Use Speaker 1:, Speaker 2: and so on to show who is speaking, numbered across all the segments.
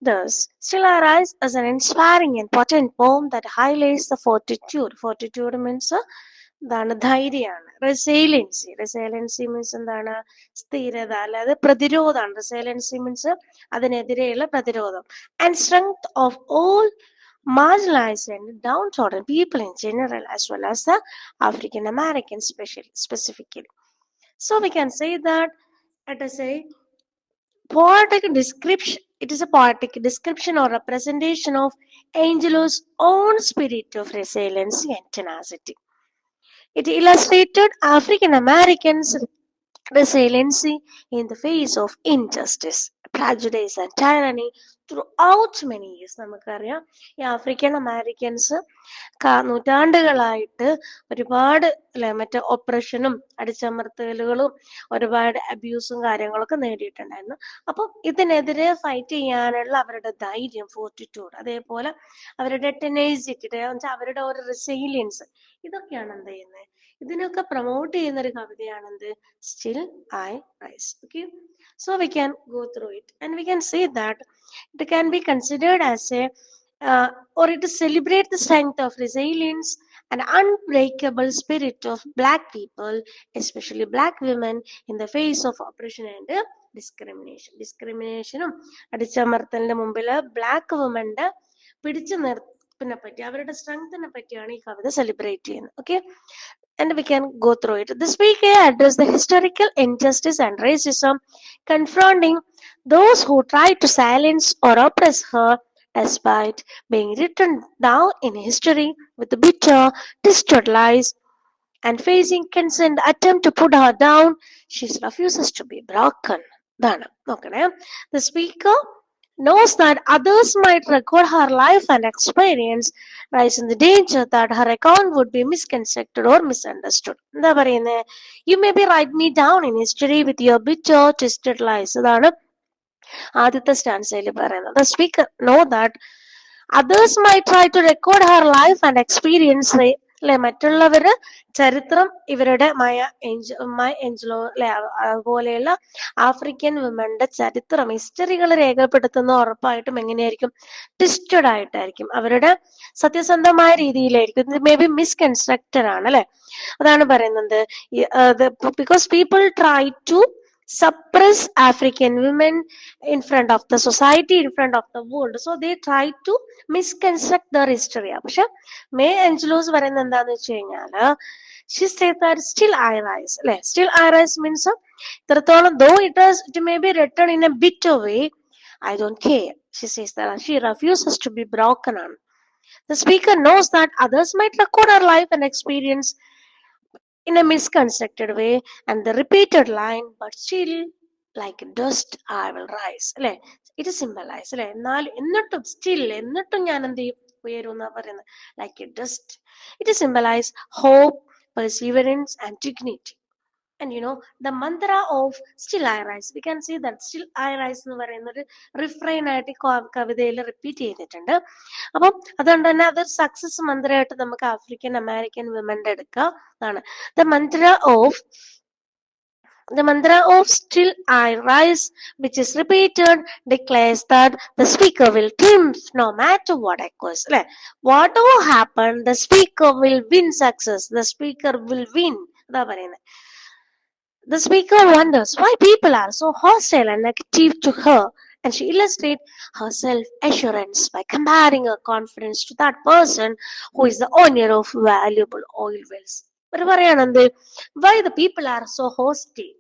Speaker 1: Thus, still arise as an inspiring and potent poem that highlights the fortitude. Fortitude means എന്താണ് ധൈര്യമാണ്. റെസൈലൻസി. റെസൈലൻസി means എന്താണ് സ്ഥിരത, അല്ലാതെ പ്രതിരോധമാണ്. റെസൈലൻസി മീൻസ് അതിനെതിരെയുള്ള പ്രതിരോധം. And strength of all marginalized and downtrodden people in general, as well as the African Americans specifically. So we can say that it is a poetic description. It is a poetic description or representation of Angelo's own spirit of resiliency and tenacity. It illustrated African Americans' resiliency in the face of injustice, prejudice, and tyranny throughout many years. നമുക്കറിയാം ഈ African Americans നൂറ്റാണ്ടുകളായിട്ട് ഒരുപാട് അല്ലെ മറ്റേ ഓപ്പറേഷനും അടിച്ചമർത്തലുകളും ഒരുപാട് അബ്യൂസും കാര്യങ്ങളൊക്കെ നേടിയിട്ടുണ്ടായിരുന്നു. അപ്പം ഇതിനെതിരെ fight ചെയ്യാനുള്ള അവരുടെ ധൈര്യം, ഫോർട്ടിറ്റ്യൂഡ്, അതേപോലെ അവരുടെ ടെനേസിറ്റി, അവരുടെ ഒരു റെസൈലിയൻസ്, ഇതൊക്കെയാണ് എന്ത് ചെയ്യുന്നത്, ഇതിനൊക്കെ പ്രൊമോട്ട് ചെയ്യുന്ന ഒരു കവിതയാണെന്ത് still I rise. Okay, so we can go through it and we can say that it can be considered as a or it celebrates the strength of resilience and unbreakable spirit of black people, especially black women, in the face of oppression and discrimination. ഡിസ്ക്രിമിനേഷനും അടിച്ചമർത്തലിന്റെ മുമ്പിൽ black വുമന്റെ പിടിച്ചു നിർത്തിനെ പറ്റി, അവരുടെ സ്ട്രെങ്തിനെ പറ്റിയാണ് ഈ കവിത celebrate ചെയ്യുന്നത്. Okay, and we can go through it. The speaker addressed the historical injustice and racism, confronting those who tried to silence or oppress her, despite being written down in history with bitter, twisted lies and facing constant attempt to put her down. She refuses to be broken. The speaker knows that others might record her life and experience, raising the danger that her account would be misconstructed or misunderstood. You may be write me down in history with your bitter, twisted lies. ആദ്യത്തെ സ്റ്റാൻസയിൽ പറയുന്നത്. The speaker know that others might try to record her life and experience, അല്ലെ, മറ്റുള്ളവര് ചരിത്രം ഇവരുടെ മയ Angelo അല്ലെ അതുപോലെയുള്ള African വിമന്റെ ചരിത്രം, ഹിസ്റ്ററികൾ രേഖപ്പെടുത്തുന്ന ഉറപ്പായിട്ടും എങ്ങനെയായിരിക്കും, ട്വിസ്റ്റഡ് ആയിട്ടായിരിക്കും, അവരുടെ സത്യസന്ധമായ രീതിയിലായിരിക്കും. ഇത് മേ ബി മിസ്കൺസ്ട്രക്റ്റഡ് ആണ് അല്ലെ, അതാണ് പറയുന്നത്. Because people try to suppress African women in front of the society, in front of the world. So they try to misconstruct their history. പക്ഷെ മേ ആഞ്ചലോസ് പറയുന്നത് എന്താന്ന് വെച്ച് കഴിഞ്ഞാല്, she says that still I rise. അല്ലെ, still I rise means ഇത്രത്തോളം though it may be written in a bitter way, I don't care. She says that she refuses to be broken on. The speaker knows that others might record her life and experience in a misconstructed way, and the repeated line, but still like dust I will rise, അല്ലെ, ഇത് symbolise അല്ലെ, എന്നാൽ എന്നിട്ടും still എന്നിട്ടും ഞാൻ എന്ത് ചെയ്യും, ഉയരും എന്നാ പറയുന്നത്. Like A dust, it symbolise hope, perseverance and dignity. And the mantra of still I rise, we can see that still I rise എന്ന് പറയുന്ന ഒരു റിഫ്രൈൻ ആയിട്ട് കവിതയിൽ റിപ്പീറ്റ് ചെയ്തിട്ടുണ്ട്. അപ്പം അതുകൊണ്ട് തന്നെ അതൊരു സക്സസ് മന്ത്രമായിട്ട് നമുക്ക് ആഫ്രിക്കൻ അമേരിക്കൻ വിമന്റെ എടുക്കാം. അതാണ് the mantra of still I rise, which is repeated, declares that the speaker will triumph no matter what occurs. Whatever happens, the speaker will win success. The speaker will win. അതാ പറയുന്നത്. The speaker wonders why people are so hostile and negative to her, and she illustrates her self-assurance by comparing her confidence to that person who is the owner of valuable oil wells. Why the people are so hostile,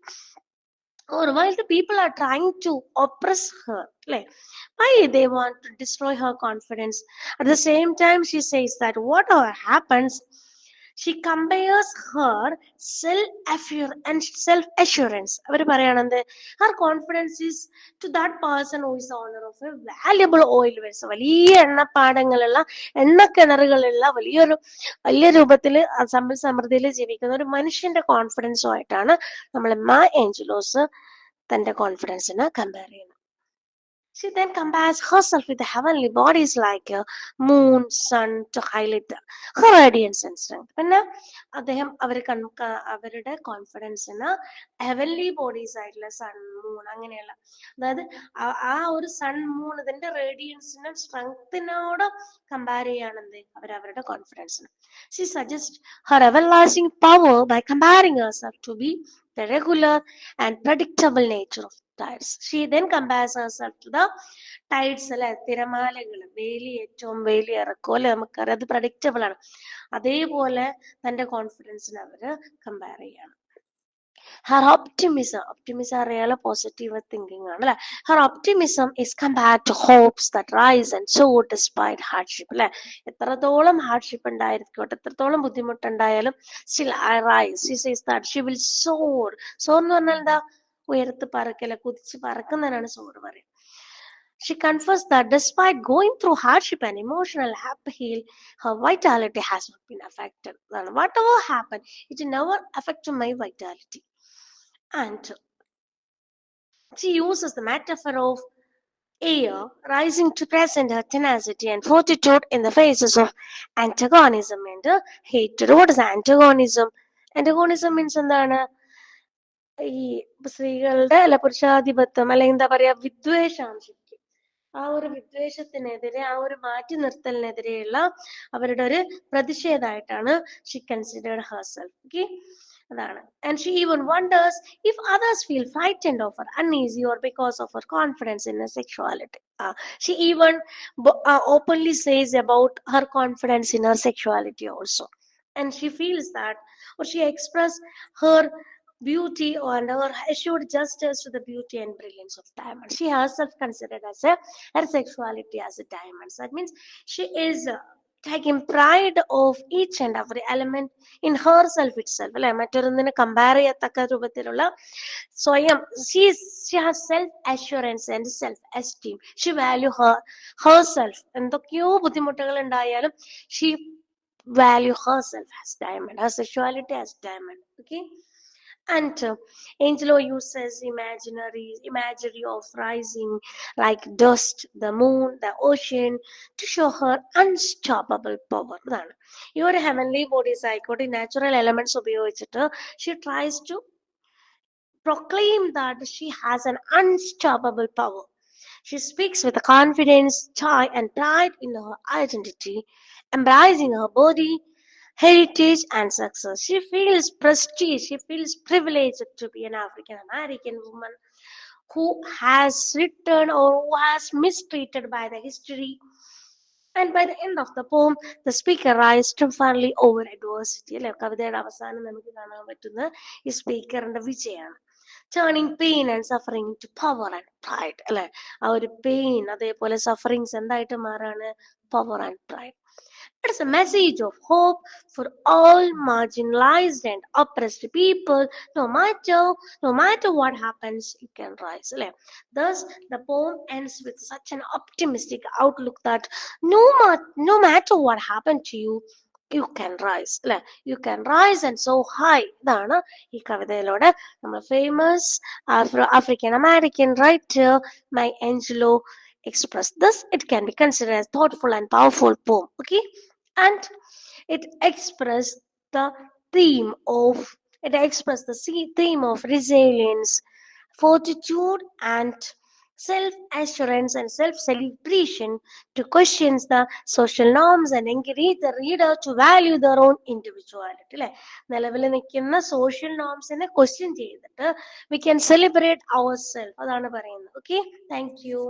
Speaker 1: or while the people are trying to oppress her, why they want to destroy her confidence. At the same time, she says that whatever happens, she compares her self-assurance. Her confidence is to that person who is the owner of a valuable oil wells. വലിയ എണ്ണപ്പാടങ്ങളുള്ള എണ്ണക്കിണറുകളുള്ള വലിയ രൂപത്തില് സമ്പൽ സമൃദ്ധിയിൽ ജീവിക്കുന്ന ഒരു മനുഷ്യന്റെ കോൺഫിഡൻസുമായിട്ടാണ് നമ്മൾ മാ Angelos തന്റെ കോൺഫിഡൻസിനെ കമ്പയർ ചെയ്യുന്നത്. She then compares herself with the heavenly bodies like moon, sun to highlight her radiance and strength. പിന്നെ അദ്ദേഹം അവരുടെ കോൺഫിഡൻസിന് ഹെവൻലി ബോഡീസ് ആയിട്ടുള്ള സൺ മൂൺ അങ്ങനെയുള്ള, അതായത് ആ ഒരു സൺ മൂൺ ഇതിന്റെ റേഡിയൻസിനും സ്ട്രെങ്ത്തിനോട് കമ്പയർ ചെയ്യണമെന്ന് അവരവരുടെ കോൺഫിഡൻസിന്. She suggests her everlasting power by comparing herself to be the regular and predictable nature of tides. She then compares herself to the tides, അല്ലെ, തിരമാലകൾ, വേലി ഏറ്റവും വേലി ഇറക്കും അല്ലെ, നമുക്കറിയാം അത് പ്രഡിക്റ്റബിൾ ആണ്. അതേപോലെ തന്റെ കോൺഫിഡൻസിനെ അവര് കമ്പയർ ചെയ്യാണ്. Her optimism അറിയാലോ, പോസിറ്റീവ് തിങ്കിങ് ആണ് അല്ലെ. Her optimism is compared to hopes that rise and soar despite hardship, അല്ലെ. എത്രത്തോളം ഹാർഡ്ഷിപ്പ് ഉണ്ടായിരിക്കോട്ടെ, എത്രത്തോളം ബുദ്ധിമുട്ടുണ്ടായാലും still I rise. She says that she will soar. Soar എന്ന് പറഞ്ഞാൽ എന്താ? ഉയർത്ത് പറക്കല, കുതിച്ച് പറക്കുന്നതിനാണ് soar പറയുക. She confessed that despite going through hardship and emotional upheaval, her vitality has not been affected. Whatever happened, it never affected my vitality. And she uses the metaphor of air rising to present her tenacity and fortitude in the faces of antagonism and hatred. What is antagonism? Antagonism means എന്താണ്? ഈ സ്ത്രീകളുടെ അല്ല പുരുഷാധിപത്യം, അല്ലെങ്കിൽ എന്താ പറയാ, വിദ്വേഷാംശം. ആ ഒരു വിദ്വേഷത്തിനെതിരെ, ആ ഒരു മാറ്റി നിർത്തലിനെതിരെയുള്ള അവരുടെ ഒരു പ്രതിഷേധമായിട്ടാണ് she considered herself. Okay, അതാണ്. And she even wonders if others feel frightened of her, uneasy, or because of her confidence in her sexuality. She even openly says about her confidence in her sexuality also, and she feels that, or she expressed her beauty and her assured justice to the beauty and brilliance of diamond. She herself considered as her sexuality as a diamond. So that means she is taking pride of each and every element in herself itself, അല്ലെ. മറ്റൊന്നിനെ compare ചെയ്യത്തക്ക രൂപത്തിലുള്ള സ്വയം, she has self assurance and self esteem. She value herself. എന്തൊക്കെയോ ബുദ്ധിമുട്ടുകൾ ഉണ്ടായാലും she value herself as diamond, her sexuality as diamond. Okay. And Angelo uses imagery of rising like dust, the moon, the ocean, to show her unstoppable power. അതാണ് ഈ ഒരു heavenly bodies ആയിക്കോട്ടെ, natural elements ഉപയോഗിച്ചിട്ട് she tries to proclaim that she has an unstoppable power. She speaks with confidence, joy, and pride in her identity, embracing her body, heritage, and success. She feels prestige, she feels privileged to be an African American woman who has written or who has mistreated by the history. And by the end of the poem, the speaker rises triumphantly over adversity. അല്ലെ, കവിതയുടെ അവസാനം നമുക്ക് കാണാൻ പറ്റുന്ന ഈ സ്പീക്കറിന്റെ വിജയമാണ്. Turning pain and suffering to power and pride, അല്ലെ. ആ ഒരു പെയിൻ അതേപോലെ സഫറിങ്സ് എന്തായിട്ട് മാറാണ്? Power and pride. It is a message of hope for all marginalized and oppressed people. No matter what happens, you can rise. Thus, the poem ends with such an optimistic outlook that no matter what happened to you, you can rise. You can rise and so high. ഇതാണ് ഈ കവിതയിലൂടെ നമ്മൾ famous African American writer Maya Angelou expressed. Thus, it can be considered as thoughtful and powerful poem. Okay. And it expressed the theme of resilience, fortitude, and self-assurance and self-celebration to question the social norms and encourage the reader to value their own individuality. നിലവിൽ നിൽക്കുന്ന social norms-നെ question ചെയ്തിട്ട് we can celebrate ourselves. അതാണ് പറയുന്നത്. Okay, thank you.